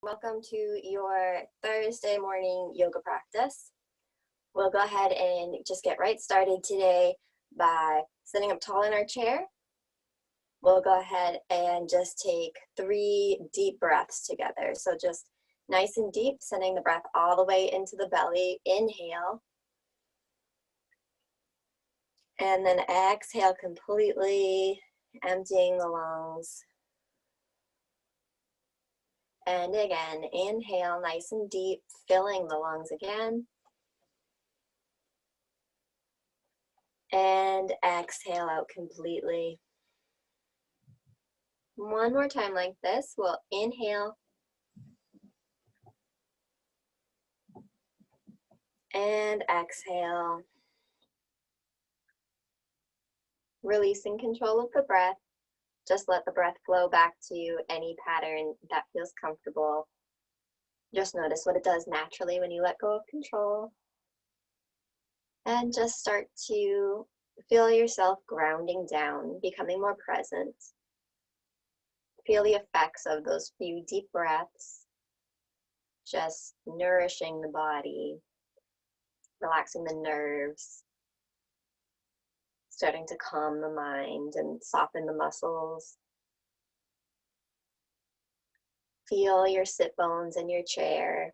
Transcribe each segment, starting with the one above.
Welcome to your Thursday morning yoga practice. We'll go ahead and just get right started today by sitting up tall in our chair. We'll go ahead and just take 3 deep breaths together. So just nice and deep, sending the breath all the way into the belly. Inhale. And then exhale completely, emptying the lungs. And again, inhale nice and deep, filling the lungs again. And exhale out completely. One more time like this. We'll inhale. And exhale. Releasing control of the breath. Just let the breath flow back to any pattern that feels comfortable. Just notice what it does naturally when you let go of control. And just start to feel yourself grounding down, becoming more present. Feel the effects of those few deep breaths, just nourishing the body, relaxing the nerves, starting to calm the mind and soften the muscles. Feel your sit bones in your chair.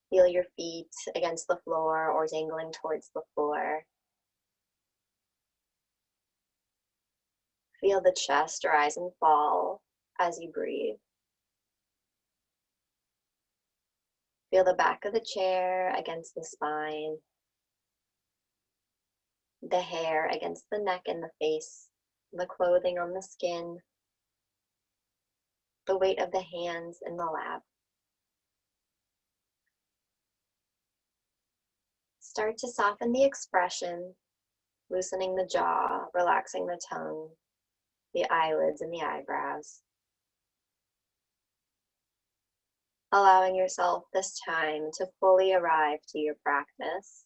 Feel your feet against the floor or dangling towards the floor. Feel the chest rise and fall as you breathe. Feel the back of the chair against the spine, the hair against the neck and the face, the clothing on the skin, the weight of the hands in the lap. Start to soften the expression, loosening the jaw, relaxing the tongue, the eyelids and the eyebrows. Allowing yourself this time to fully arrive to your practice.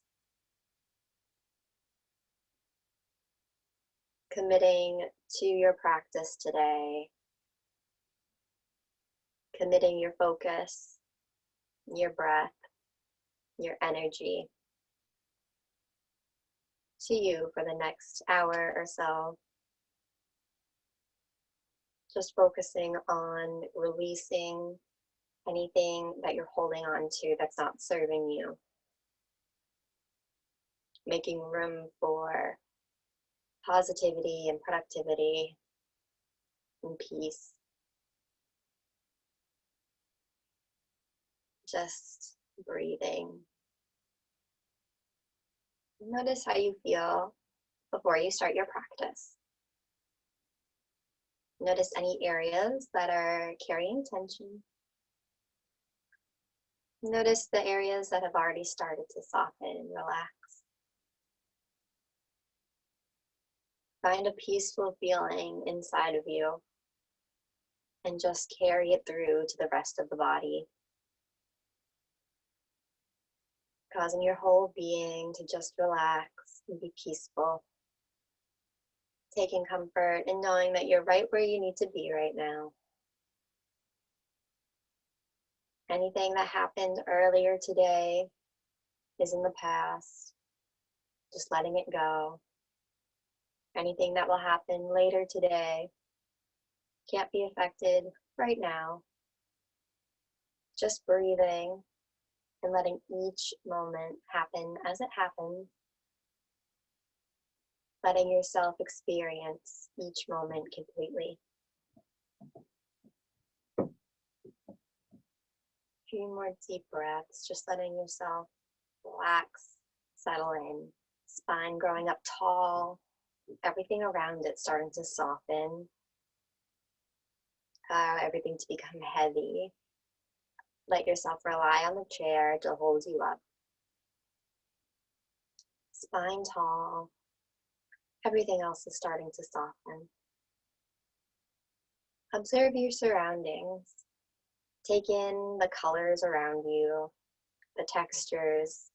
Committing to your practice today. Committing your focus, your breath, your energy to you for the next hour or so. Just focusing on releasing anything that you're holding on to that's not serving you. Making room for positivity and productivity and peace. Just breathing. Notice how you feel before you start your practice. Notice any areas that are carrying tension. Notice the areas that have already started to soften and relax. Find a peaceful feeling inside of you and just carry it through to the rest of the body, causing your whole being to just relax and be peaceful, taking comfort in knowing that you're right where you need to be right now. Anything that happened earlier today is in the past, just letting it go. Anything that will happen later today can't be affected right now. Just breathing and letting each moment happen as it happens. Letting yourself experience each moment completely. A few more deep breaths, just letting yourself relax, settle in. Spine growing up tall, everything around it starting to soften. Allow everything to become heavy. Let yourself rely on the chair to hold you up. Spine tall. Everything else is starting to soften. Observe your surroundings. Take in the colors around you, the textures.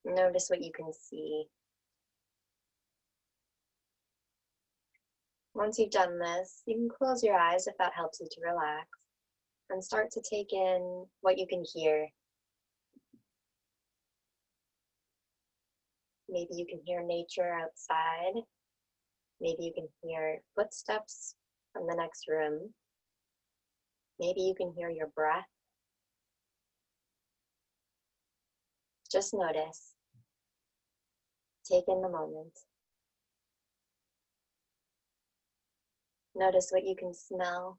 Notice what you can see. Once you've done this, you can close your eyes if that helps you to relax and start to take in what you can hear. Maybe you can hear nature outside. Maybe you can hear footsteps from the next room. Maybe you can hear your breath. Just notice. Take in the moment. Notice what you can smell.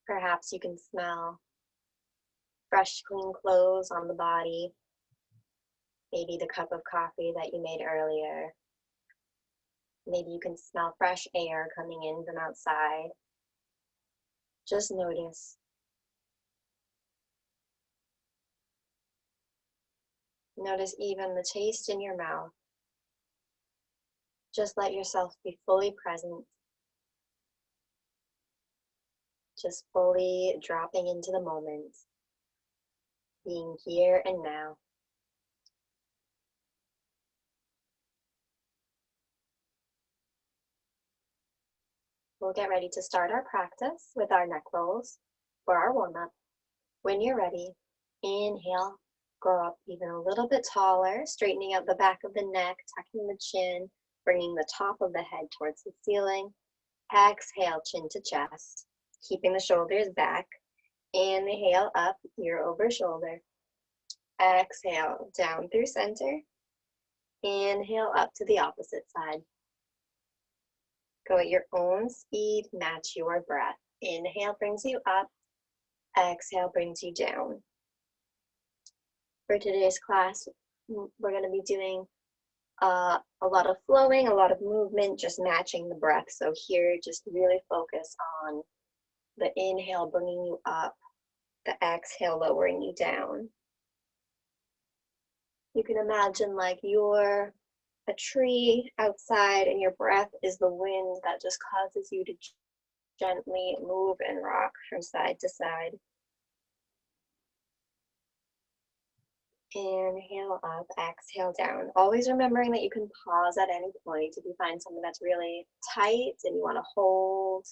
Perhaps you can smell fresh, clean clothes on the body. Maybe the cup of coffee that you made earlier. Maybe you can smell fresh air coming in from outside. Just notice. Notice even the taste in your mouth. Just let yourself be fully present. Just fully dropping into the moment. Being here and now. We'll get ready to start our practice with our neck rolls for our warm-up. When you're ready, inhale, grow up even a little bit taller, straightening out the back of the neck, tucking the chin, bringing the top of the head towards the ceiling. Exhale, chin to chest, keeping the shoulders back. Inhale, up, ear over shoulder. Exhale, down through center. Inhale, up to the opposite side. Go at your own speed, match your breath. Inhale brings you up. Exhale brings you down. For today's class, we're going to be doing a lot of flowing, a lot of movement, just matching the breath. So here, just really focus on the inhale bringing you up, the exhale lowering you down. You can imagine like you're a tree outside and your breath is the wind that just causes you to gently move and rock from side to side. Inhale up, exhale down. Always remembering that you can pause at any point if you find something that's really tight and you want to hold.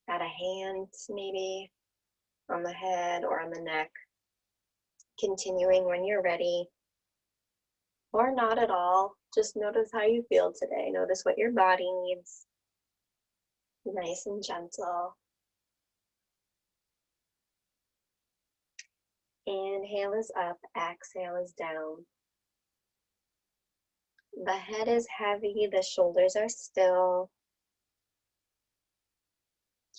Add a hand maybe on the head or on the neck. Continuing when you're ready. Or not at all. Just notice how you feel today. Notice what your body needs. Nice and gentle. Inhale is up, exhale is down. The head is heavy, the shoulders are still.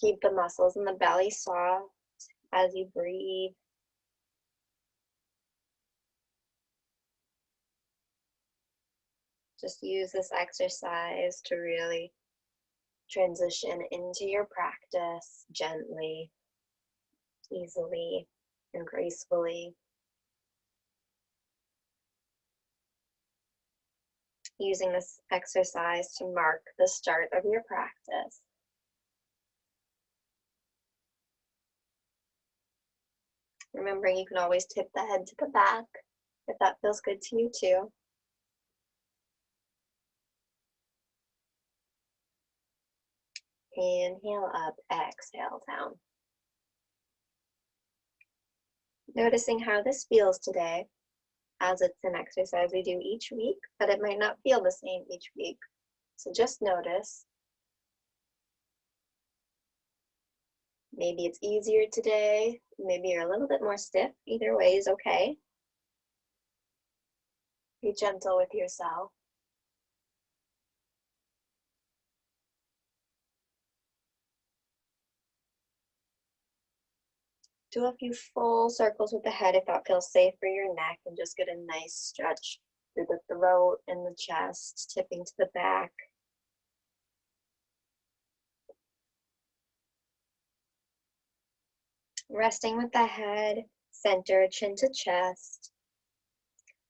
Keep the muscles in the belly soft as you breathe. Just use this exercise to really transition into your practice gently, easily, and gracefully. Using this exercise to mark the start of your practice. Remembering you can always tip the head to the back if that feels good to you too. Inhale up, exhale down. Noticing how this feels today, as it's an exercise we do each week, but it might not feel the same each week. So just notice. Maybe it's easier today, maybe you're a little bit more stiff. Either way is okay. Be gentle with yourself. Do a few full circles with the head if that feels safe for your neck, and just get a nice stretch through the throat and the chest, tipping to the back. Resting with the head, center, chin to chest.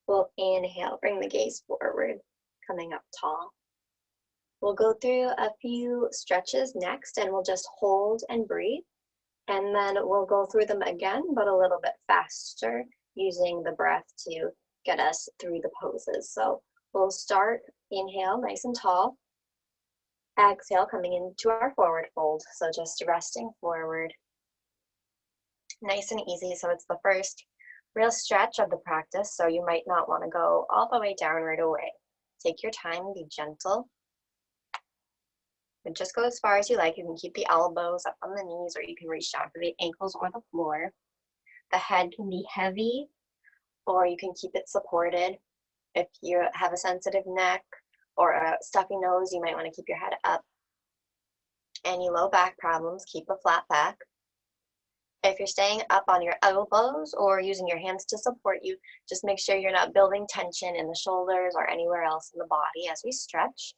We'll inhale, bring the gaze forward, coming up tall. We'll go through a few stretches next, and we'll just hold and breathe. And then we'll go through them again, but a little bit faster, using the breath to get us through the poses. So We'll start, inhale, nice and tall. Exhale, coming into our forward fold. So just resting forward. Nice and easy. So it's the first real stretch of the practice. So you might not want to go all the way down right away. Take your time, be gentle. And just go as far as you like. You can keep the elbows up on the knees, or you can reach down for the ankles or the floor. The head can be heavy, or you can keep it supported. If you have a sensitive neck or a stuffy nose, you might want to keep your head up. Any low back problems, keep a flat back. If you're staying up on your elbows or using your hands to support you, just make sure you're not building tension in the shoulders or anywhere else in the body as we stretch.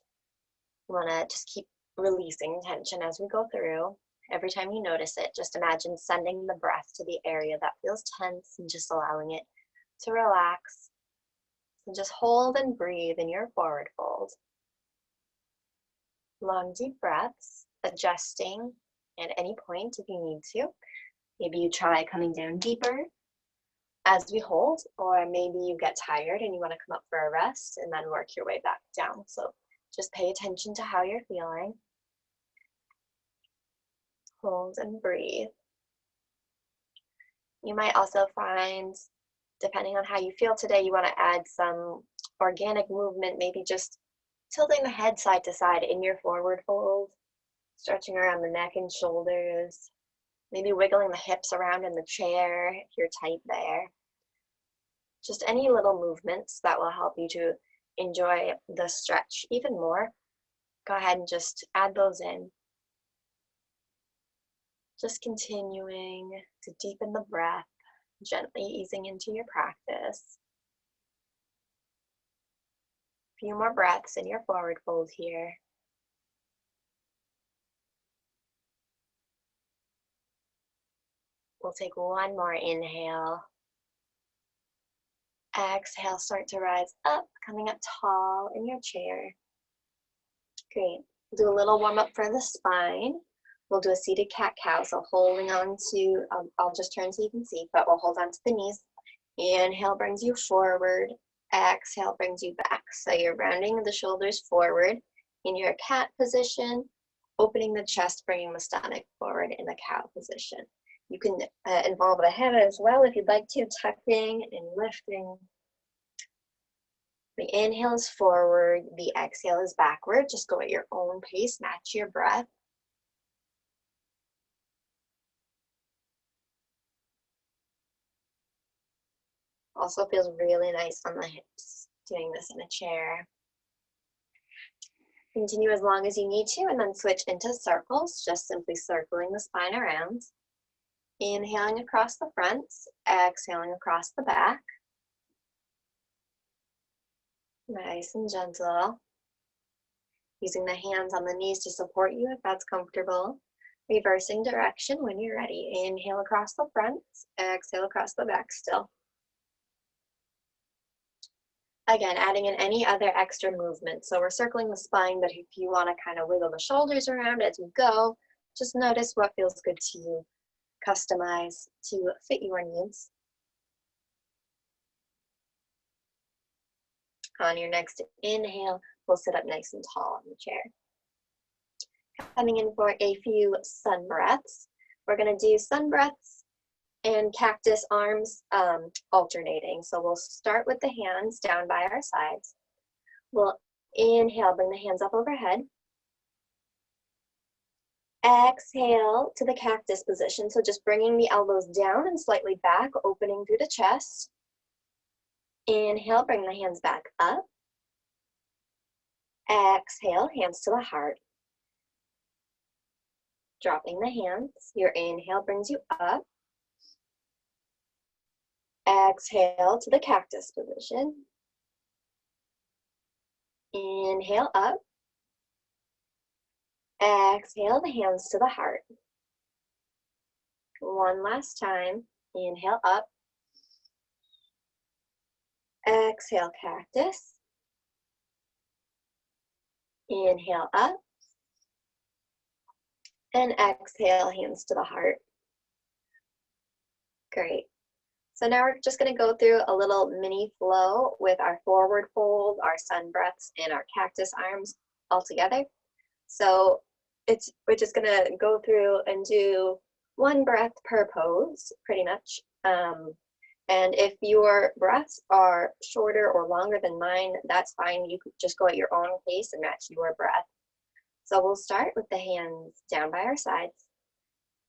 You want to just keep releasing tension as we go through. Every time you notice it, just imagine sending the breath to the area that feels tense and just allowing it to relax. So just hold and breathe in your forward fold. Long, deep breaths, adjusting at any point if you need to. Maybe you try coming down deeper as we hold, or maybe you get tired and you want to come up for a rest and then work your way back down. So just pay attention to how you're feeling. Hold and breathe. You might also find, depending on how you feel today, you want to add some organic movement, maybe just tilting the head side to side in your forward fold, stretching around the neck and shoulders, maybe wiggling the hips around in the chair if you're tight there. Just any little movements that will help you to enjoy the stretch even more. Go ahead and just add those in. Just continuing to deepen the breath, gently easing into your practice. A few more breaths in your forward fold here. We'll take one more inhale. Exhale, start to rise up, coming up tall in your chair. Great. Do a little warm up for the spine. We'll do a seated cat-cow, so holding on to, I'll just turn so you can see, but we'll hold on to the knees. Inhale brings you forward. Exhale brings you back. So you're rounding the shoulders forward in your cat position, opening the chest, bringing the stomach forward in the cow position. You can involve the head as well if you'd like to, tucking and lifting. The inhale is forward, the exhale is backward. Just go at your own pace, match your breath. Also feels really nice on the hips, doing this in a chair. Continue as long as you need to, and then switch into circles, just simply circling the spine around. Inhaling across the front, exhaling across the back. Nice and gentle. Using the hands on the knees to support you if that's comfortable. Reversing direction when you're ready. Inhale across the front, exhale across the back still. Again, adding in any other extra movement. So we're circling the spine, but if you want to kind of wiggle the shoulders around as you go, just notice what feels good to you. Customize to fit your needs. On your next inhale, we'll sit up nice and tall in the chair. Coming in for a few sun breaths. We're going to do sun breaths and cactus arms alternating. So we'll start with the hands down by our sides. We'll inhale, bring the hands up overhead. Exhale to the cactus position. So just bringing the elbows down and slightly back, opening through the chest. Inhale, bring the hands back up. Exhale, hands to the heart. Dropping the hands. Your inhale brings you up. Exhale to the cactus position. Inhale up. Exhale the hands to the heart. One last time. Inhale up. Exhale cactus. Inhale up. And exhale hands to the heart. Great. So now we're just going to go through a little mini flow with our forward fold, our sun breaths, and our cactus arms all together. So we're just going to go through and do one breath per pose, pretty much. And if your breaths are shorter or longer than mine, that's fine. You could just go at your own pace and match your breath. So we'll start with the hands down by our sides.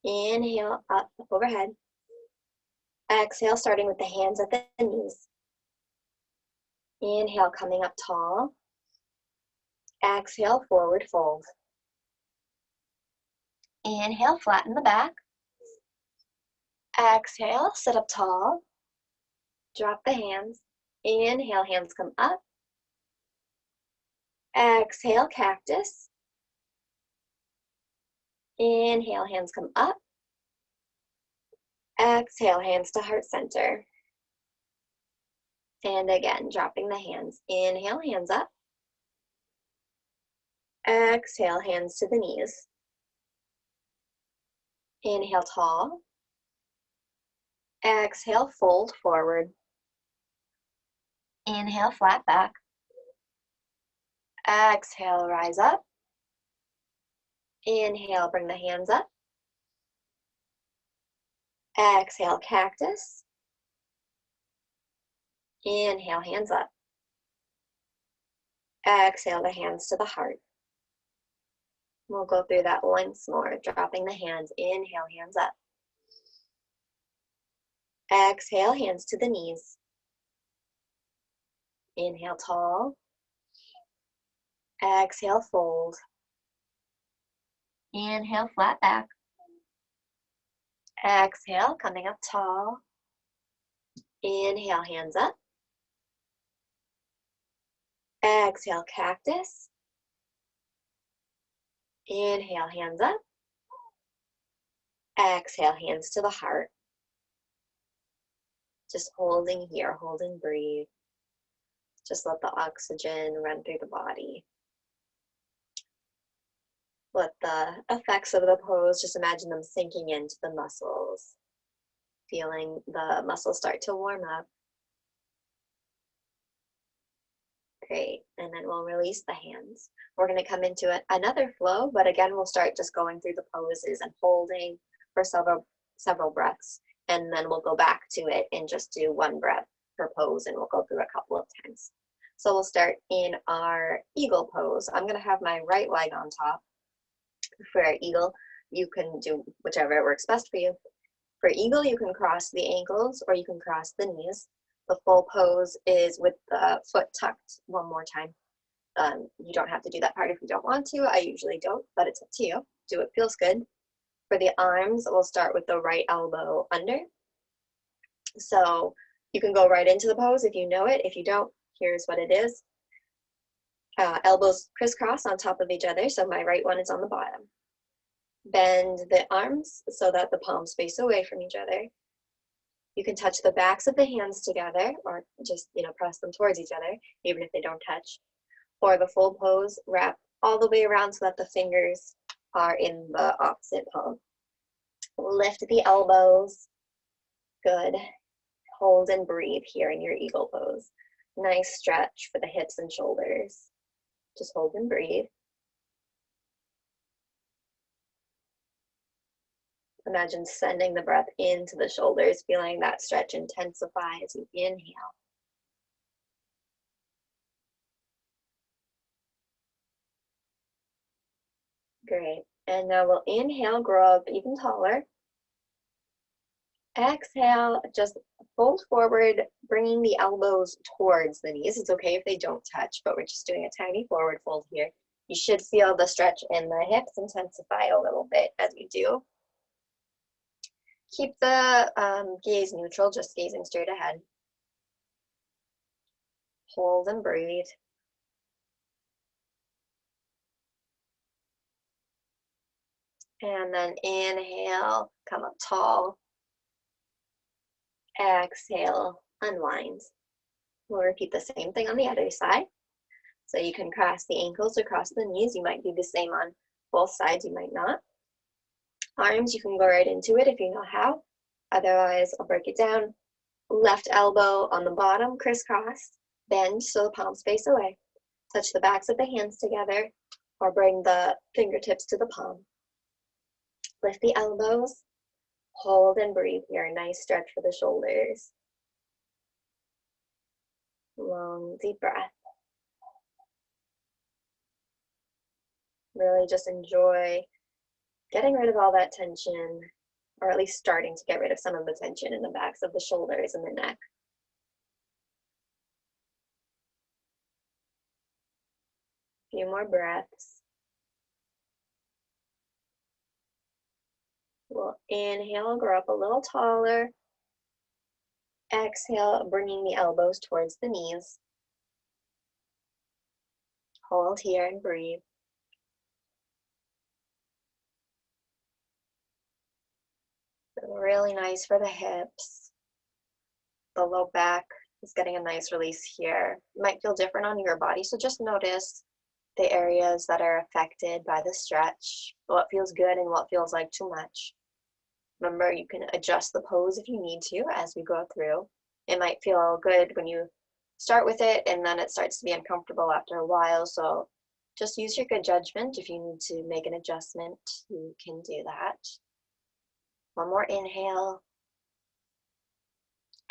Inhale up overhead. Exhale, starting with the hands at the knees. Inhale, coming up tall. Exhale, forward fold. Inhale, flatten the back. Exhale, sit up tall. Drop the hands. Inhale, hands come up. Exhale, cactus. Inhale, hands come up. Exhale, hands to heart center. And again, dropping the hands. Inhale, hands up. Exhale, hands to the knees. Inhale, tall. Exhale, fold forward. Inhale, flat back. Exhale, rise up. Inhale, bring the hands up. Exhale, cactus. Inhale, hands up. Exhale, the hands to the heart. We'll go through that once more, dropping the hands. Inhale, hands up. Exhale, hands to the knees. Inhale, tall. Exhale, fold. Inhale, flat back. Exhale, coming up tall. Inhale, hands up. Exhale, cactus. Inhale, hands up. Exhale, hands to the heart. Just holding here, holding, breathe. Just let the oxygen run through the body. Let the effects of the pose, just imagine them sinking into the muscles. Feeling the muscles start to warm up. Great, and then we'll release the hands. We're going to come into another flow, but again, we'll start just going through the poses and holding for several breaths, and then we'll go back to it and just do one breath per pose, and we'll go through a couple of times. So we'll start in our eagle pose. I'm going to have my right leg on top. For our eagle, you can do whichever works best for you. For eagle, you can cross the ankles or you can cross the knees. The full pose is with the foot tucked one more time. You don't have to do that part if you don't want to. I usually don't, but it's up to you. Do what feels good. For the arms, we'll start with the right elbow under. So you can go right into the pose if you know it. If you don't, here's what it is. Elbows crisscross on top of each other, so my right one is on the bottom. Bend the arms so that the palms face away from each other. You can touch the backs of the hands together, or just press them towards each other, even if they don't touch. For the full pose, wrap all the way around so that the fingers are in the opposite palm. Lift the elbows. Good. Hold and breathe here in your eagle pose. Nice stretch for the hips and shoulders. Just hold and breathe. Imagine sending the breath into the shoulders, feeling that stretch intensify as you inhale. Great. And now we'll inhale, grow up even taller. Exhale, just fold forward, bringing the elbows towards the knees. It's okay if they don't touch, but we're just doing a tiny forward fold here. You should feel the stretch in the hips intensify a little bit as you do. Keep the gaze neutral, just gazing straight ahead. Hold and breathe. And then inhale, come up tall. Exhale, unwind. We'll repeat the same thing on the other side. So you can cross the ankles across the knees. You might do the same on both sides, you might not. Arms, you can go right into it if you know how. Otherwise, I'll break it down. Left elbow on the bottom, crisscross, bend so the palms face away. Touch the backs of the hands together or bring the fingertips to the palm. Lift the elbows, hold and breathe here. Nice stretch for the shoulders. Long, deep breath. Really just enjoy getting rid of all that tension, or at least starting to get rid of some of the tension in the backs of the shoulders and the neck. A few more breaths. We'll inhale, grow up a little taller. Exhale, bringing the elbows towards the knees. Hold here and breathe. Really nice for the hips. The low back is getting a nice release here. It might feel different on your body, so just notice the areas that are affected by the stretch, what feels good and what feels like too much. Remember, you can adjust the pose if you need to as we go through. It might feel good when you start with it, and then it starts to be uncomfortable after a while, so just use your good judgment. If you need to make an adjustment, you can do that. One more inhale.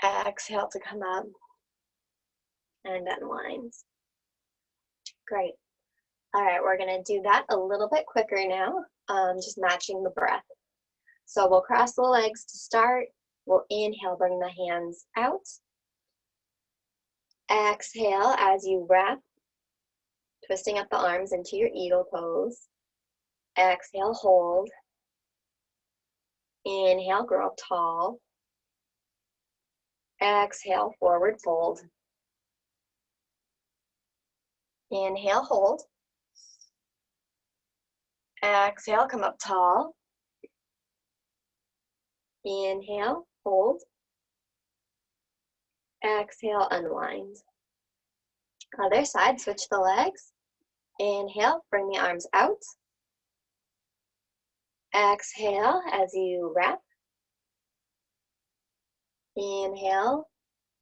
Exhale to come up and unwind. Great. All right, we're gonna do that a little bit quicker now, just matching the breath. So we'll cross the legs to start. We'll inhale, bring the hands out. Exhale as you wrap, twisting up the arms into your eagle pose. Exhale, hold. Inhale, grow up tall. Exhale, forward fold. Inhale, hold. Exhale, come up tall. Inhale, hold. Exhale, unwind. Other side, switch the legs. Inhale, bring the arms out. Exhale as you wrap. Inhale,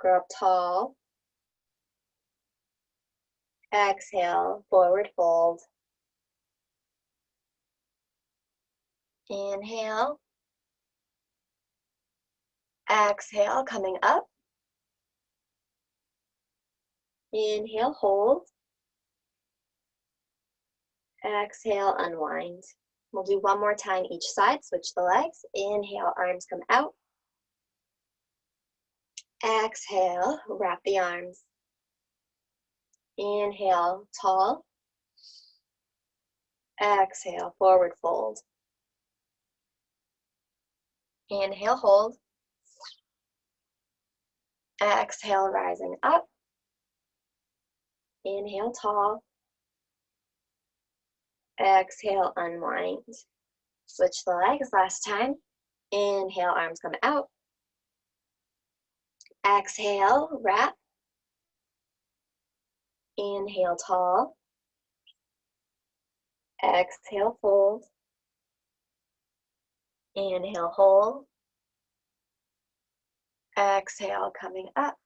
grow up tall. Exhale, forward fold. Inhale. Exhale, coming up. Inhale, hold. Exhale, unwind. We'll do one more time each side, switch the legs. Inhale, arms come out. Exhale, wrap the arms. Inhale, tall. Exhale, forward fold. Inhale, hold. Exhale, rising up. Inhale, tall. Exhale, unwind. Switch the legs last time. Inhale, arms come out. Exhale, wrap. Inhale, tall. Exhale, fold. Inhale, hold. Exhale, coming up.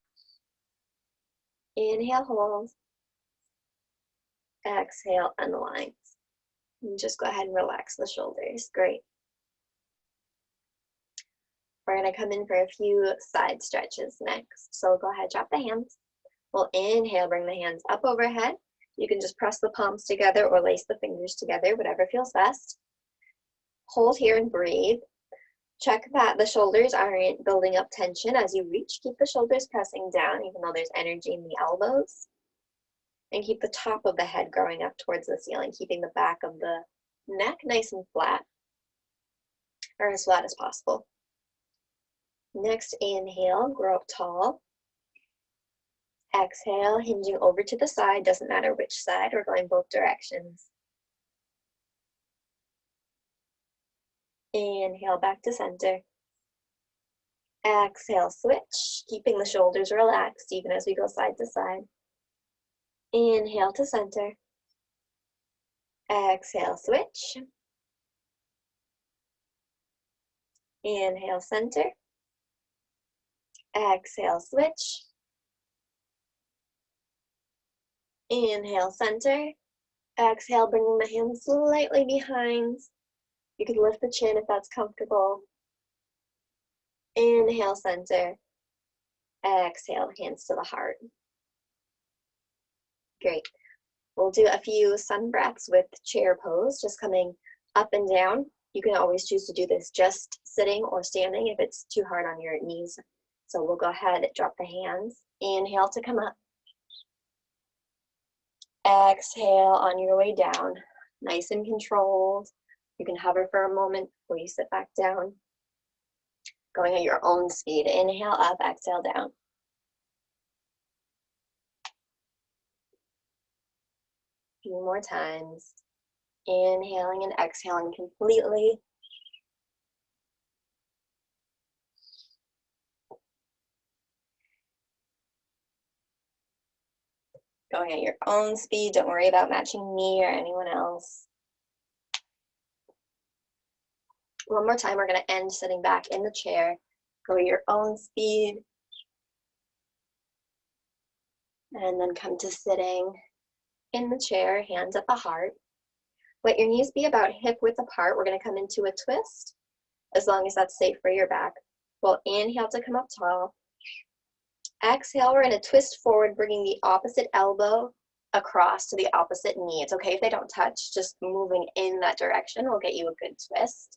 Inhale, hold. Exhale, unwind. And just go ahead and relax the shoulders. Great. We're going to come in for a few side stretches next. So go ahead, drop the hands. We'll inhale, bring the hands up overhead. You can just press the palms together or lace the fingers together, whatever feels best. Hold here and breathe. Check that the shoulders aren't building up tension as you reach. Keep the shoulders pressing down, even though there's energy in the elbows. And keep the top of the head growing up towards the ceiling, keeping the back of the neck nice and flat, or as flat as possible. Next, inhale, grow up tall. Exhale, hinging over to the side, doesn't matter which side, we're going both directions. Inhale, back to center. Exhale, switch, keeping the shoulders relaxed even as we go side to side. Inhale to center. Exhale, switch. Inhale, center. Exhale, switch. Inhale, center. Exhale, bringing the hands slightly behind. You can lift the chin if that's comfortable. Inhale, center. Exhale, hands to the heart. Great. We'll do a few sun breaths with chair pose, just coming up and down. You can always choose to do this just sitting or standing if it's too hard on your knees. So we'll go ahead, drop the hands. Inhale to come up. Exhale on your way down. Nice and controlled. You can hover for a moment before you sit back down. Going at your own speed. Inhale up, exhale down. A few more times. Inhaling and exhaling completely. Going at your own speed. Don't worry about matching me or anyone else. One more time, we're going to end sitting back in the chair. Go at your own speed. And then come to sitting in the chair, hands at the heart. Let your knees be about hip width apart. We're going to come into a twist, as long as that's safe for your back. We'll inhale to come up tall. Exhale, we're going to twist forward, bringing the opposite elbow across to the opposite knee. It's okay if they don't touch, just moving in that direction will get you a good twist.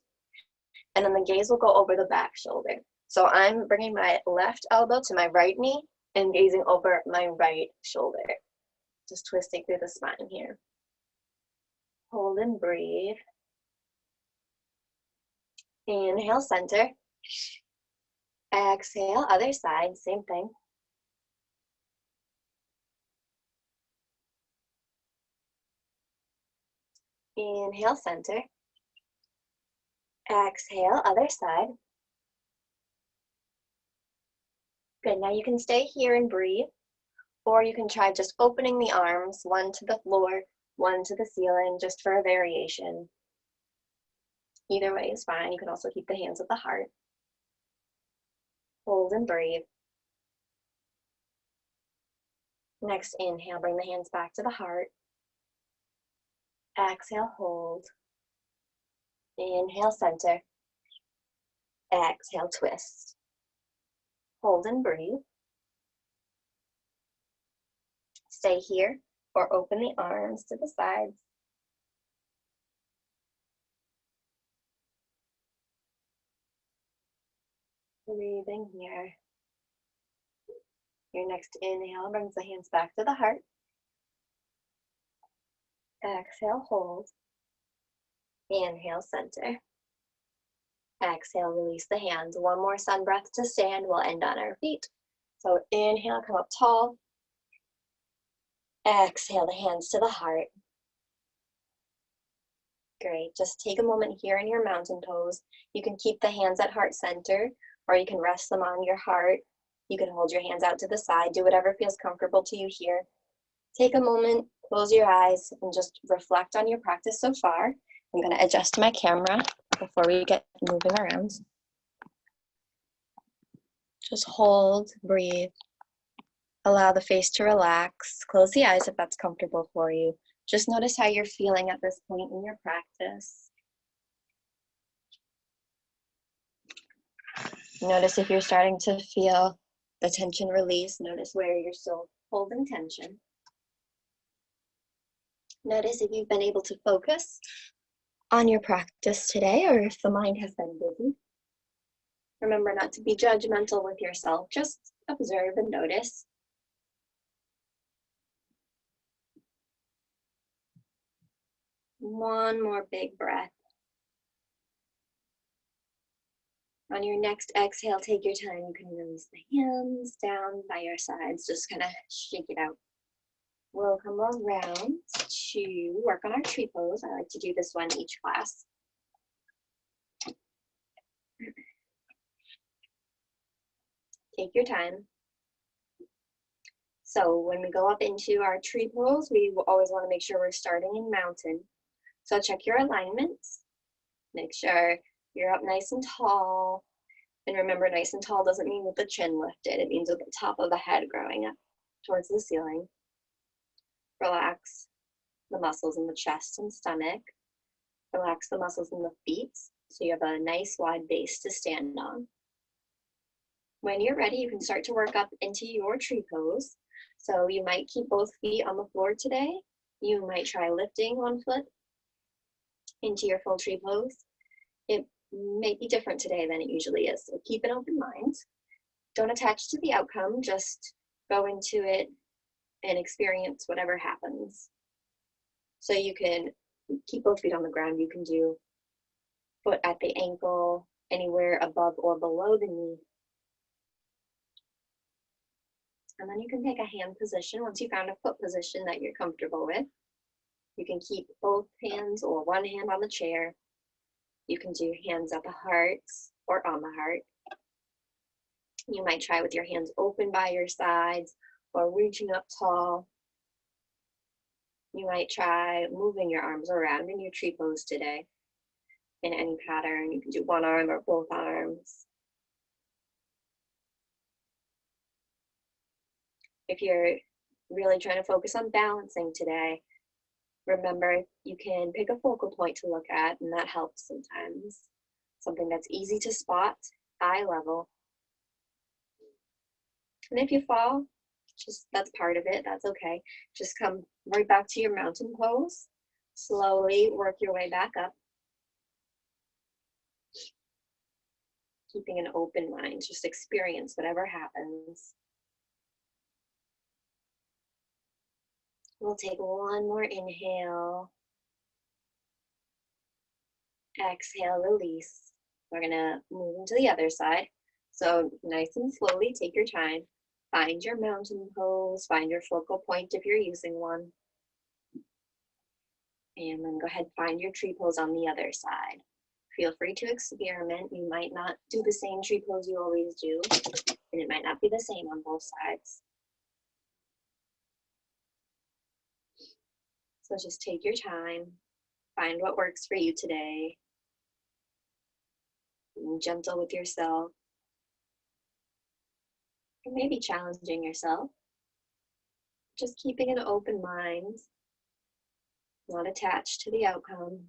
And then the gaze will go over the back shoulder. So I'm bringing my left elbow to my right knee and gazing over my right shoulder. Just twisting through the spine here. Hold and breathe. Inhale, center. Exhale, other side, same thing. Inhale, center. Exhale, other side. Good, now you can stay here and breathe, or you can try just opening the arms, one to the floor, one to the ceiling, just for a variation. Either way is fine. You can also keep the hands at the heart. Hold and breathe. Next inhale, bring the hands back to the heart. Exhale, hold. Inhale, center. Exhale, twist. Hold and breathe. Stay here or open the arms to the sides. Breathing here. Your next inhale brings the hands back to the heart. Exhale, hold. Inhale, center. Exhale, release the hands. One more sun breath to stand. We'll end on our feet. So inhale, come up tall. Exhale, the hands to the heart. Great. Just take a moment here in your mountain pose. You can keep the hands at heart center, or you can rest them on your heart. You can hold your hands out to the side. Do whatever feels comfortable to you here. Take a moment, close your eyes, and just reflect on your practice so far. I'm going to adjust my camera before we get moving around. Just hold, breathe. Allow the face to relax. Close the eyes if that's comfortable for you. Just notice how you're feeling at this point in your practice. Notice if you're starting to feel the tension release. Notice where you're still holding tension. Notice if you've been able to focus on your practice today, or if the mind has been busy. Remember not to be judgmental with yourself. Just observe and notice. One more big breath. On your next exhale, take your time. You can release the hands down by your sides. Just kind of shake it out. We'll come around to work on our tree pose. I like to do this one each class. Take your time. So when we go up into our tree pose, we will always want to make sure we're starting in mountain. So check your alignments. Make sure you're up nice and tall. And remember, nice and tall doesn't mean with the chin lifted. It means with the top of the head growing up towards the ceiling. Relax the muscles in the chest and stomach. Relax the muscles in the feet so you have a nice wide base to stand on. When you're ready, you can start to work up into your tree pose. So you might keep both feet on the floor today. You might try lifting one foot into your full tree pose. It may be different today than it usually is, so keep an open mind. Don't attach to the outcome, just go into it and experience whatever happens. So you can keep both feet on the ground. You can do foot at the ankle, anywhere above or below the knee. And then you can take a hand position once you found a foot position that you're comfortable with. You can keep both hands or one hand on the chair. You can do hands at the heart or on the heart. You might try with your hands open by your sides or reaching up tall. You might try moving your arms around in your tree pose today in any pattern. You can do one arm or both arms. If you're really trying to focus on balancing today, remember you can pick a focal point to look at, and that helps sometimes. Something that's easy to spot, eye level. And if you fall, that's part of it, that's okay. Just come right back to your mountain pose. Slowly work your way back up. Keeping an open mind, just experience whatever happens. We'll take one more inhale. Exhale, release. We're gonna move into the other side. So nice and slowly, take your time. Find your mountain pose, find your focal point if you're using one. And then go ahead, find your tree pose on the other side. Feel free to experiment. You might not do the same tree pose you always do, and it might not be the same on both sides. So just take your time, find what works for you today. Be gentle with yourself. And maybe challenging yourself. Just keeping an open mind, not attached to the outcome.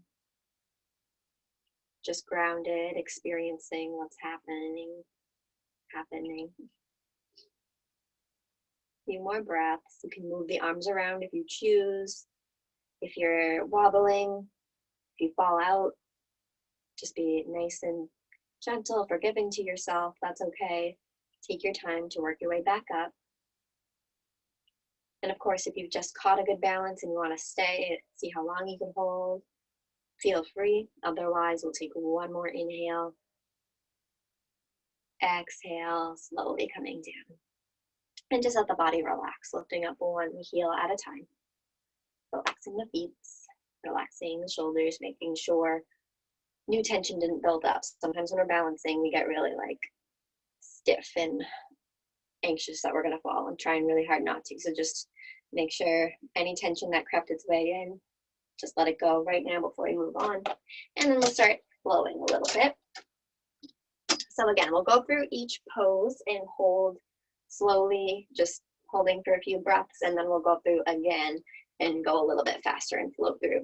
Just grounded, experiencing what's happening. Few more breaths. You can move the arms around if you choose. If you're wobbling, if you fall out, just be nice and gentle, forgiving to yourself. That's okay. Take your time to work your way back up. And of course, if you've just caught a good balance and you want to stay, see how long you can hold, feel free. Otherwise, we'll take one more inhale. Exhale, slowly coming down. And just let the body relax, lifting up one heel at a time. Relaxing the feet, relaxing the shoulders, making sure new tension didn't build up. Sometimes when we're balancing, we get really stiff and anxious that we're gonna fall and trying really hard not to. So just make sure any tension that crept its way in, just let it go right now before we move on. And then we'll start flowing a little bit. So again, we'll go through each pose and hold slowly, just holding for a few breaths, and then we'll go through again and go a little bit faster and flow through.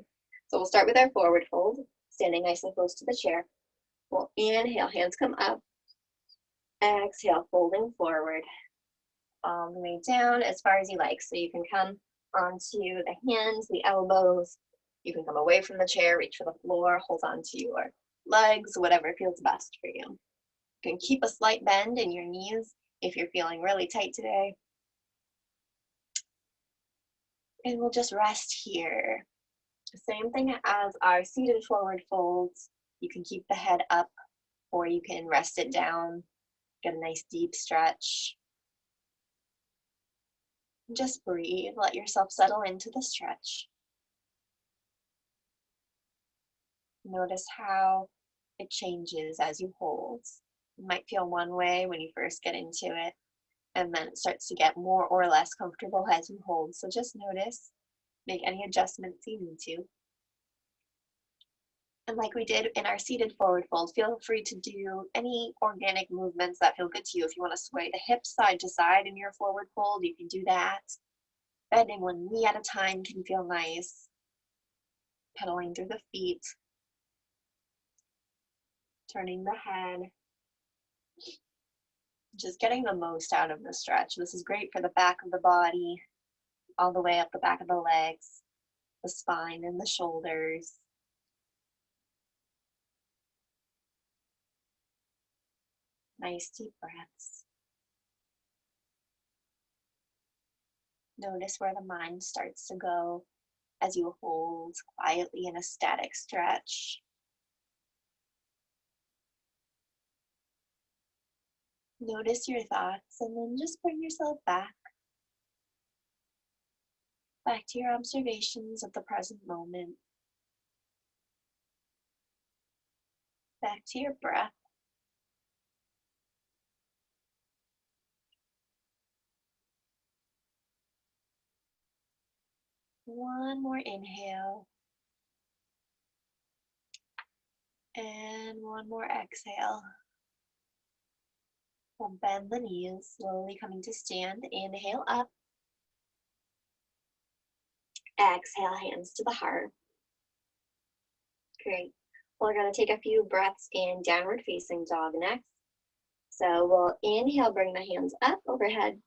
So we'll start with our forward fold, standing nice and close to the chair. We'll inhale, hands come up. Exhale, folding forward. All the way down as far as you like. So you can come onto the hands, the elbows. You can come away from the chair, reach for the floor, hold on to your legs, whatever feels best for you. You can keep a slight bend in your knees if you're feeling really tight today. And we'll just rest here. Same thing as our seated forward folds. You can keep the head up or you can rest it down. Get a nice deep stretch. Just breathe, let yourself settle into the stretch. Notice how it changes as you hold. You might feel one way when you first get into it, and then it starts to get more or less comfortable as you hold. So just notice, make any adjustments you need to. And like we did in our seated forward fold, feel free to do any organic movements that feel good to you. If you want to sway the hips side to side in your forward fold, you can do that. Bending one knee at a time can feel nice. Pedaling through the feet. Turning the head. Just getting the most out of the stretch. This is great for the back of the body, all the way up the back of the legs, the spine and the shoulders. Nice deep breaths. Notice where the mind starts to go as you hold quietly in a static stretch. Notice your thoughts and then just bring yourself back to your observations of the present moment. Back to your breath. One more inhale. And one more exhale. We'll bend the knees, slowly coming to stand. Inhale up. Exhale, hands to the heart. Great. We're going to take a few breaths in downward facing dog next. So we'll inhale, bring the hands up overhead.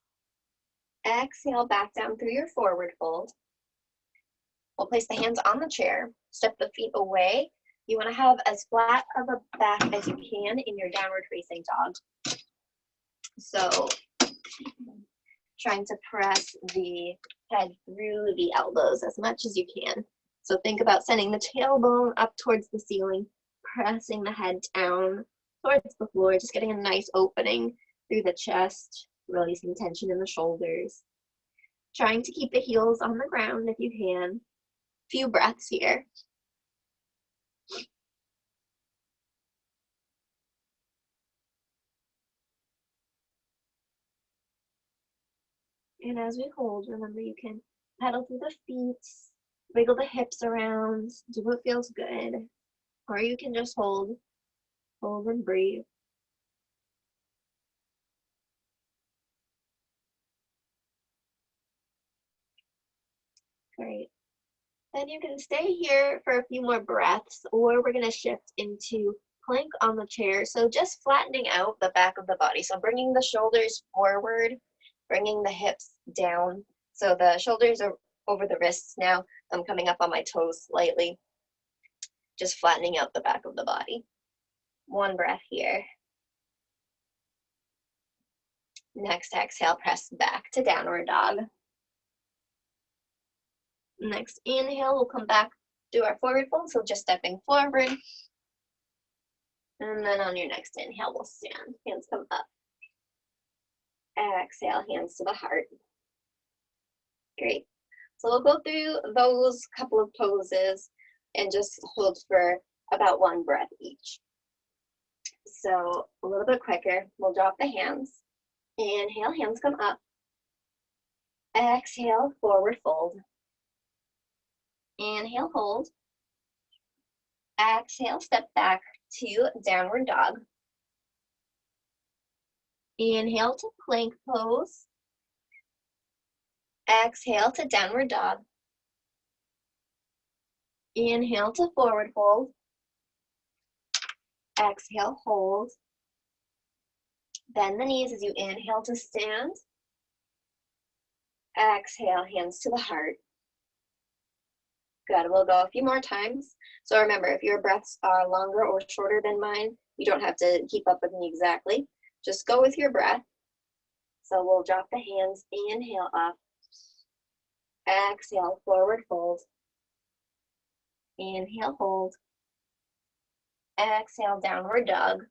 Exhale, back down through your forward fold. We'll place the hands on the chair. Step the feet away. You want to have as flat of a back as you can in your downward facing dog. So trying to press the head through the elbows as much as you can. So think about sending the tailbone up towards the ceiling, pressing the head down towards the floor, just getting a nice opening through the chest, releasing tension in the shoulders. Trying to keep the heels on the ground if you can. Few breaths here. And as we hold, remember you can pedal through the feet, wiggle the hips around, do what feels good, or you can just hold and breathe. Great. Then you can stay here for a few more breaths, or we're going to shift into plank on the chair. So just flattening out the back of the body. So bringing the shoulders forward, bringing the hips down. So the shoulders are over the wrists now. I'm coming up on my toes slightly. Just flattening out the back of the body. One breath here. Next exhale, press back to downward dog. Next inhale, we'll come back to our forward fold, so just stepping forward. And then on your next inhale, we'll stand. Hands come up. Exhale, hands to the heart. Great. So we'll go through those couple of poses and just hold for about one breath each. So a little bit quicker, we'll drop the hands. Inhale, hands come up. Exhale, forward fold. Inhale, hold. Exhale, step back to downward dog. Inhale to plank pose. Exhale to downward dog. Inhale to forward fold. Exhale, hold. Bend the knees as you inhale to stand. Exhale, hands to the heart. Good, we'll go a few more times. So remember, if your breaths are longer or shorter than mine, you don't have to keep up with me exactly. Just go with your breath. So we'll drop the hands, inhale up. Exhale, forward fold. Inhale, hold. Exhale, downward dog.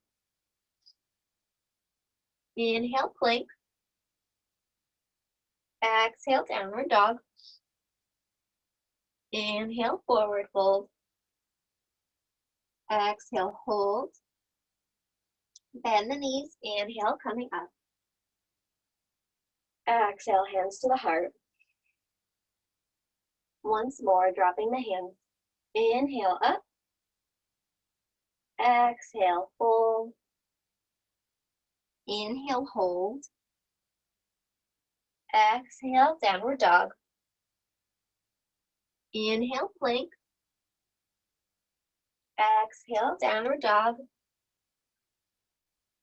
Inhale, plank. Exhale, downward dog. Inhale, forward fold. Exhale, hold. Bend the knees, inhale, coming up. Exhale, hands to the heart. Once more, dropping the hands. Inhale up. Exhale, fold. Inhale, hold. Exhale, downward dog. Inhale, plank. Exhale, downward dog.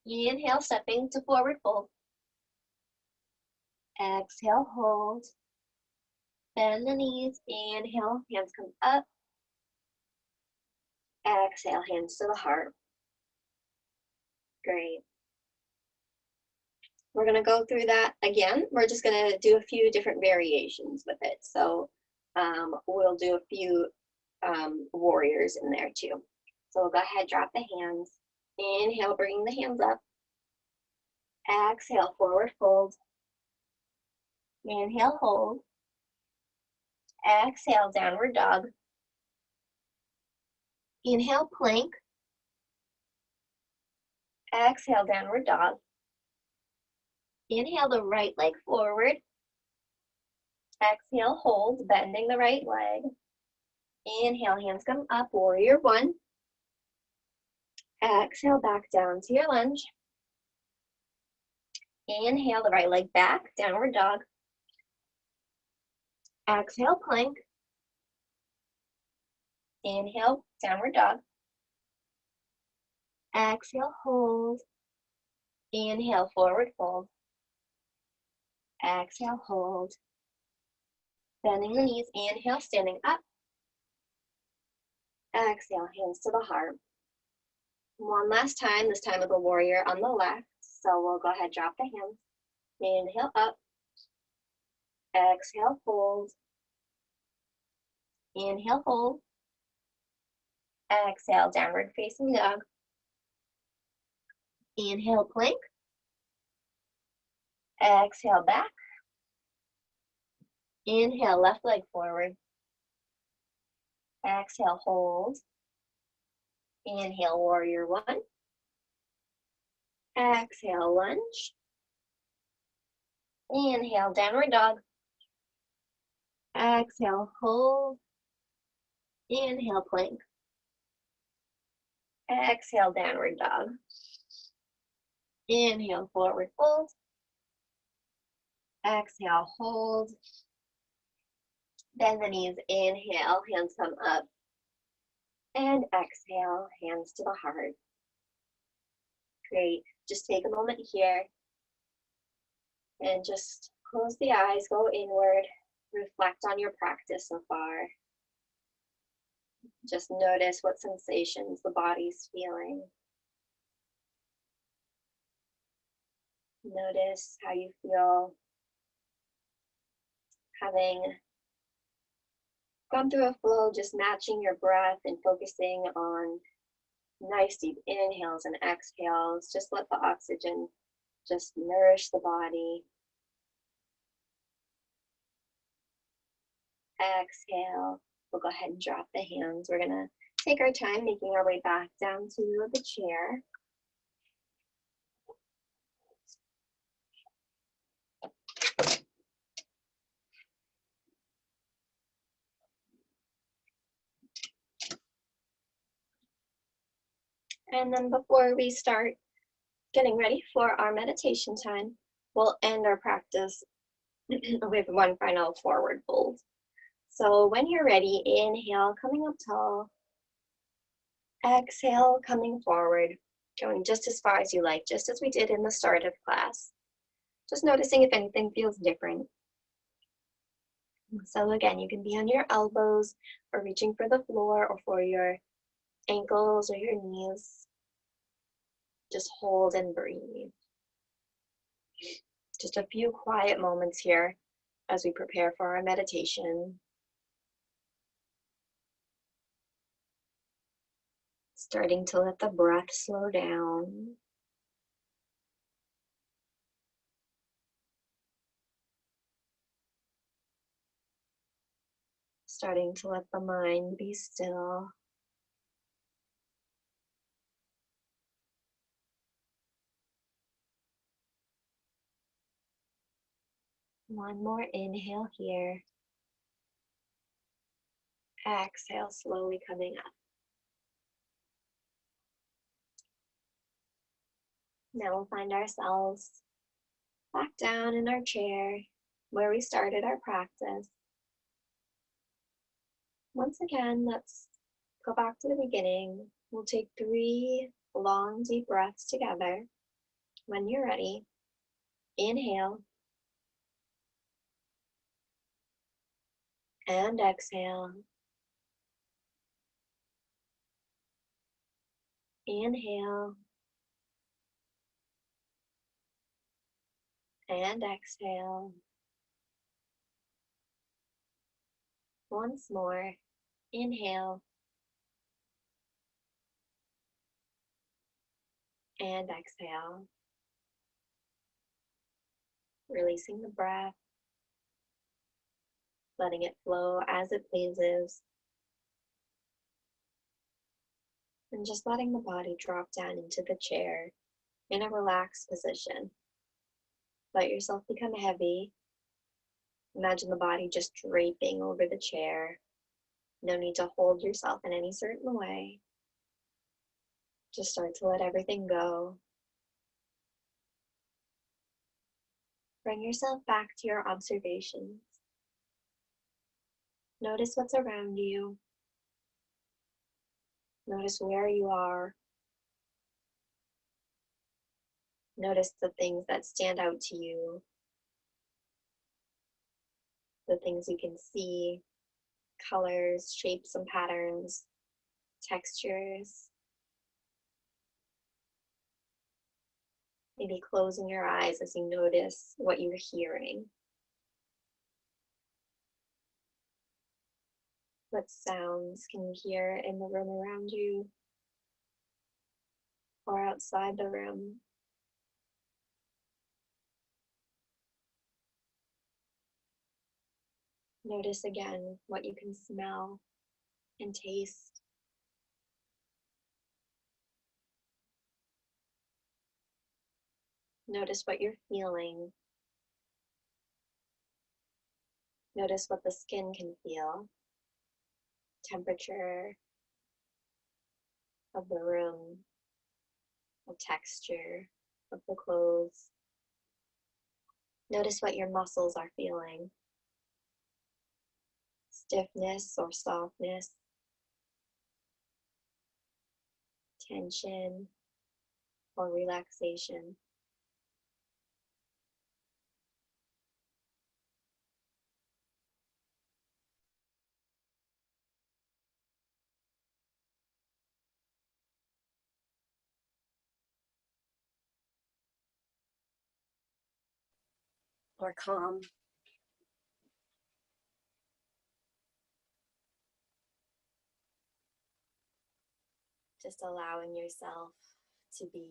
Inhale, stepping to forward fold. Exhale, hold. Bend the knees. Inhale, hands come up. Exhale, hands to the heart. Great. We're going to go through that again. We're just going to do a few different variations with it. So we'll do a few warriors in there too. So we'll go ahead, drop the hands. Inhale, bringing the hands up. Exhale, forward fold. Inhale, hold. Exhale, downward dog. Inhale, plank. Exhale, downward dog. Inhale the right leg forward. Exhale, hold, bending the right leg. Inhale, hands come up, warrior one. Exhale, back down to your lunge. Inhale the right leg back, downward dog. Exhale, plank. Inhale, downward dog. Exhale, hold. Inhale, forward fold. Exhale, hold. Bending the knees, inhale, standing up. Exhale, hands to the heart. One last time, this time with a warrior on the left. So we'll go ahead, drop the hands. Inhale up. Exhale, fold. Inhale, hold. Exhale, downward facing dog. Inhale, plank. Exhale, back. Inhale, left leg forward. Exhale, hold. Inhale, warrior one. Exhale, lunge. Inhale, downward dog. Exhale, hold. Inhale, plank. Exhale, downward dog. Inhale, forward fold. Exhale, hold. Bend the knees, inhale, hands come up. And exhale, hands to the heart. Great. Just take a moment here and just close the eyes, go inward, reflect on your practice so far. Just notice what sensations the body's feeling. Notice how you feel having gone through a flow, just matching your breath and focusing on nice deep inhales and exhales. Just let the oxygen just nourish the body. Exhale. We'll go ahead and drop the hands. We're gonna take our time making our way back down to the chair. And then before we start getting ready for our meditation time, we'll end our practice with one final forward fold. So when you're ready, inhale, coming up tall. Exhale, coming forward, going just as far as you like, just as we did in the start of class. Just noticing if anything feels different. So again, you can be on your elbows or reaching for the floor or for your ankles or your knees. Just hold and breathe. Just a few quiet moments here as we prepare for our meditation. Starting to let the breath slow down. Starting to let the mind be still. One more inhale here. Exhale, slowly coming up. Now we'll find ourselves back down in our chair where we started our practice. Once again, let's go back to the beginning. We'll take 3 long, deep breaths together. When you're ready, inhale and exhale. Inhale and exhale. Once more, inhale and exhale. Releasing the breath, letting it flow as it pleases, and just letting the body drop down into the chair in a relaxed position. Let yourself become heavy. Imagine the body just draping over the chair. No need to hold yourself in any certain way. Just start to let everything go. Bring yourself back to your observations. Notice what's around you. Notice where you are. Notice the things that stand out to you, the things you can see, colors, shapes and patterns, textures. Maybe closing your eyes as you notice what you're hearing. What sounds can you hear in the room around you or outside the room? Notice again what you can smell and taste. Notice what you're feeling. Notice what the skin can feel. Temperature of the room, the texture of the clothes. Notice what your muscles are feeling. Stiffness or softness, tension or relaxation. Or calm. Just allowing yourself to be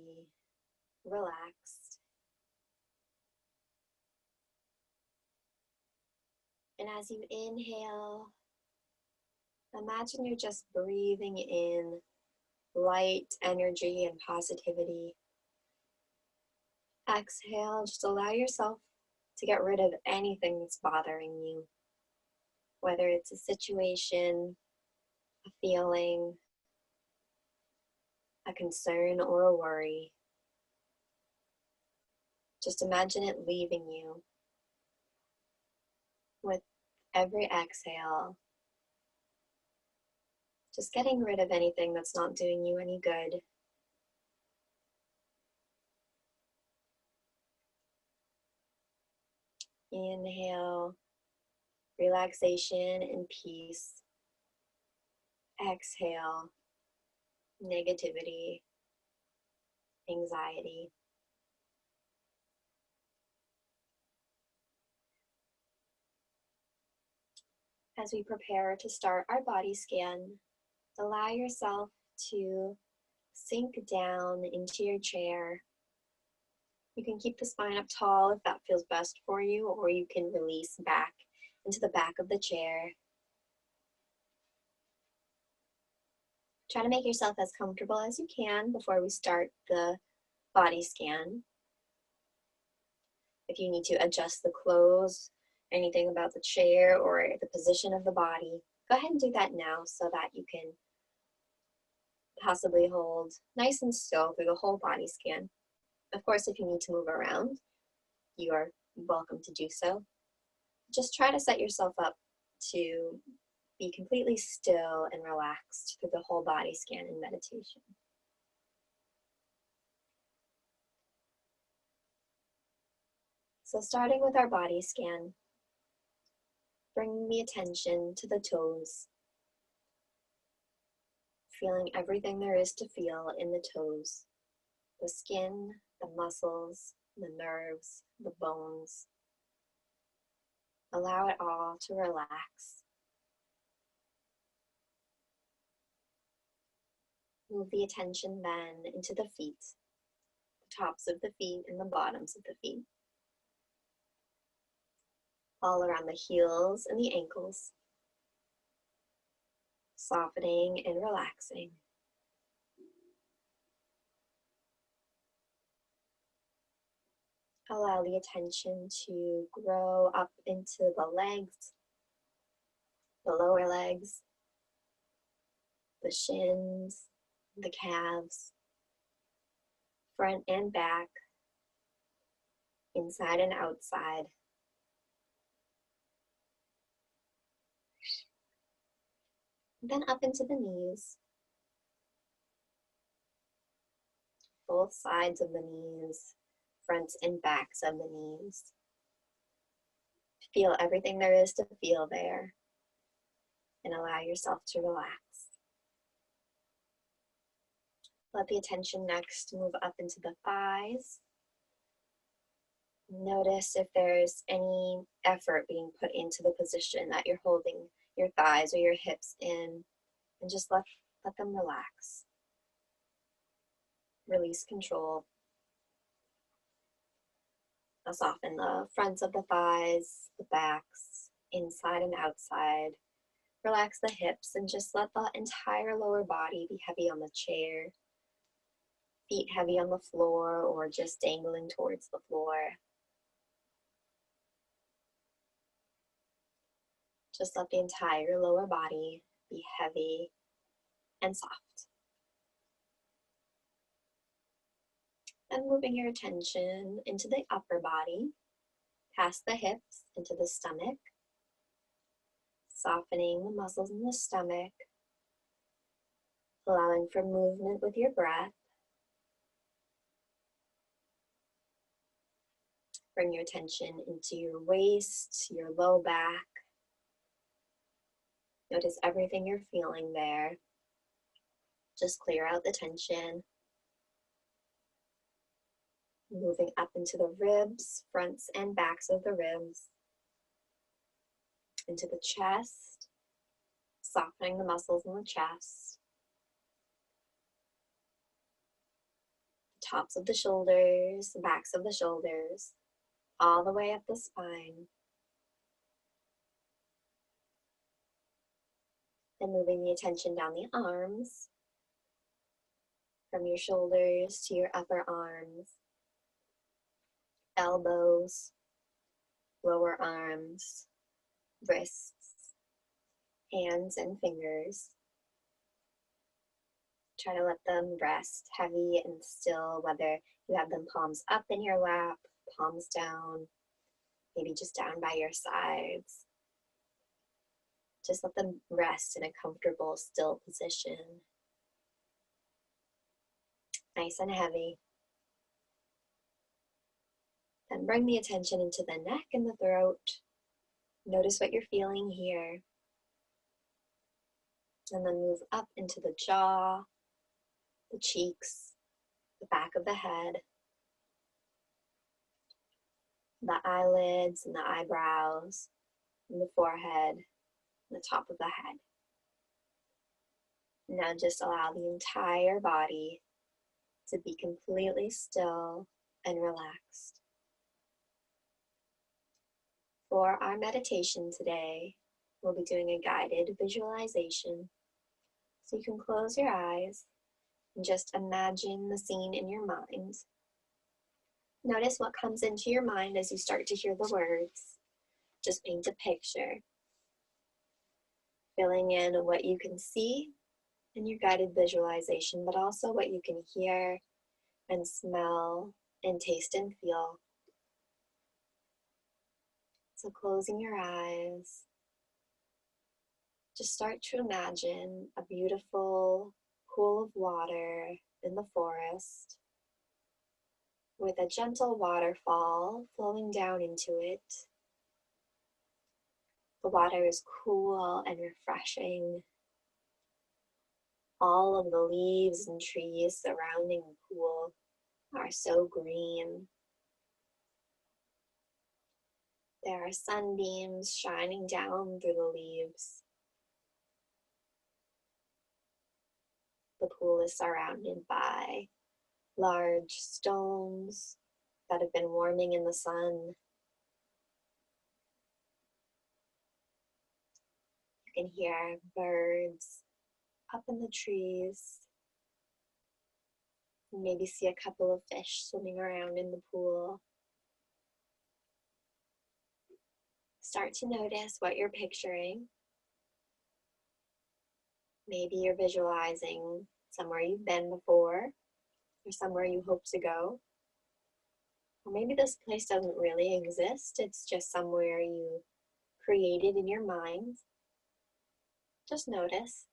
relaxed. And as you inhale, imagine you're just breathing in light, energy, and positivity. Exhale, just allow yourself to get rid of anything that's bothering you, whether it's a situation, a feeling, a concern, or a worry. Just imagine it leaving you with every exhale. Just getting rid of anything that's not doing you any good. Inhale, relaxation and peace. Exhale, negativity, anxiety. As we prepare to start our body scan, allow yourself to sink down into your chair. You can keep the spine up tall if that feels best for you, or you can release back into the back of the chair. Try to make yourself as comfortable as you can before we start the body scan. If you need to adjust the clothes, anything about the chair or the position of the body, go ahead and do that now so that you can possibly hold nice and still through the whole body scan. Of course, if you need to move around, you are welcome to do so. Just try to set yourself up to be completely still and relaxed through the whole body scan in meditation. So starting with our body scan, bring the attention to the toes, feeling everything there is to feel in the toes, the skin, the muscles, the nerves, the bones. Allow it all to relax. Move the attention then into the feet, the tops of the feet and the bottoms of the feet, all around the heels and the ankles, softening and relaxing. Allow the attention to grow up into the legs, the lower legs, the shins, the calves, front and back, inside and outside. Then up into the knees, both sides of the knees, fronts and backs of the knees. Feel everything there is to feel there and allow yourself to relax. Let the attention next move up into the thighs. Notice if there's any effort being put into the position that you're holding your thighs or your hips in, and just let them relax. Release control. Now soften the fronts of the thighs, the backs, inside and outside. Relax the hips and just let the entire lower body be heavy on the chair. Feet heavy on the floor or just dangling towards the floor. Just let the entire lower body be heavy and soft. Then moving your attention into the upper body, past the hips, into the stomach, softening the muscles in the stomach, allowing for movement with your breath. Bring your attention into your waist, your low back. Notice everything you're feeling there. Just clear out the tension. Moving up into the ribs, fronts and backs of the ribs. Into the chest, softening the muscles in the chest. Tops of the shoulders, backs of the shoulders, all the way up the spine. Then moving the attention down the arms, from your shoulders to your upper arms, elbows, lower arms, wrists, hands and fingers. Try to let them rest heavy and still, whether you have them palms up in your lap, palms down, maybe just down by your sides. Just let them rest in a comfortable, still position. Nice and heavy. Then bring the attention into the neck and the throat. Notice what you're feeling here. And then move up into the jaw, the cheeks, the back of the head, the eyelids and the eyebrows, and the forehead, and the top of the head. Now just allow the entire body to be completely still and relaxed. For our meditation today, we'll be doing a guided visualization. So you can close your eyes and just imagine the scene in your mind. Notice what comes into your mind as you start to hear the words. Just paint a picture, filling in what you can see in your guided visualization, but also what you can hear and smell and taste and feel. So closing your eyes, just start to imagine a beautiful pool of water in the forest with a gentle waterfall flowing down into it. The water is cool and refreshing. All of the leaves and trees surrounding the pool are so green. There are sunbeams shining down through the leaves. The pool is surrounded by large stones that have been warming in the sun. You can hear birds up in the trees. Maybe see a couple of fish swimming around in the pool. Start to notice what you're picturing. Maybe you're visualizing somewhere you've been before or somewhere you hope to go. Or maybe this place doesn't really exist. It's just somewhere you created in your mind. Just notice.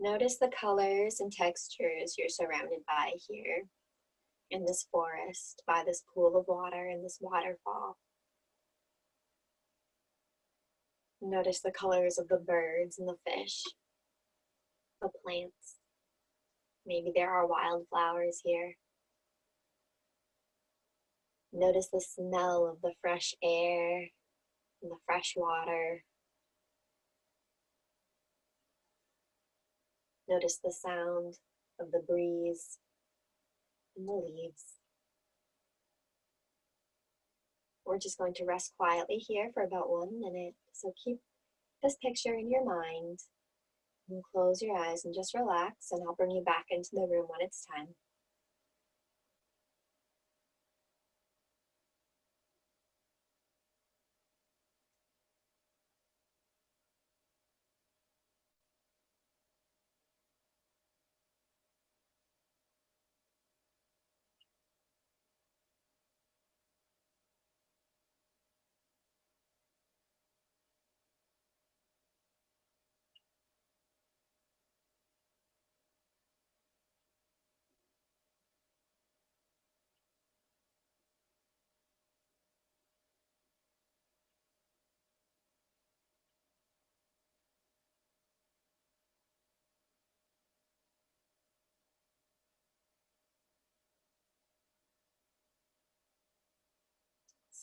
Notice the colors and textures you're surrounded by here in this forest, by this pool of water and this waterfall. Notice the colors of the birds and the fish, the plants. Maybe there are wildflowers here. Notice the smell of the fresh air and the fresh water. Notice the sound of the breeze and the leaves. We're just going to rest quietly here for about 1 minute. So keep this picture in your mind and close your eyes and just relax, and I'll bring you back into the room when it's time.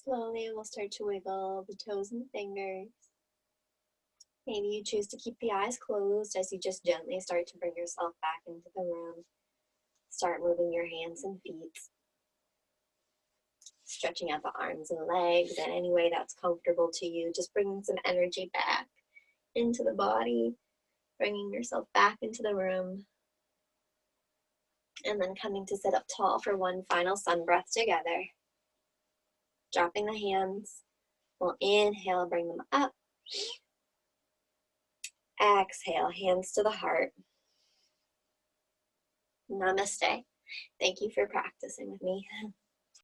Slowly we'll start to wiggle the toes and fingers. Maybe you choose to keep the eyes closed as you just gently start to bring yourself back into the room. Start moving your hands and feet, stretching out the arms and legs in any way that's comfortable to you. Just bringing some energy back into the body, bringing yourself back into the room, and then coming to sit up tall for one final sun breath together. Dropping the hands. We'll inhale, bring them up. Exhale, hands to the heart. Namaste. Thank you for practicing with me.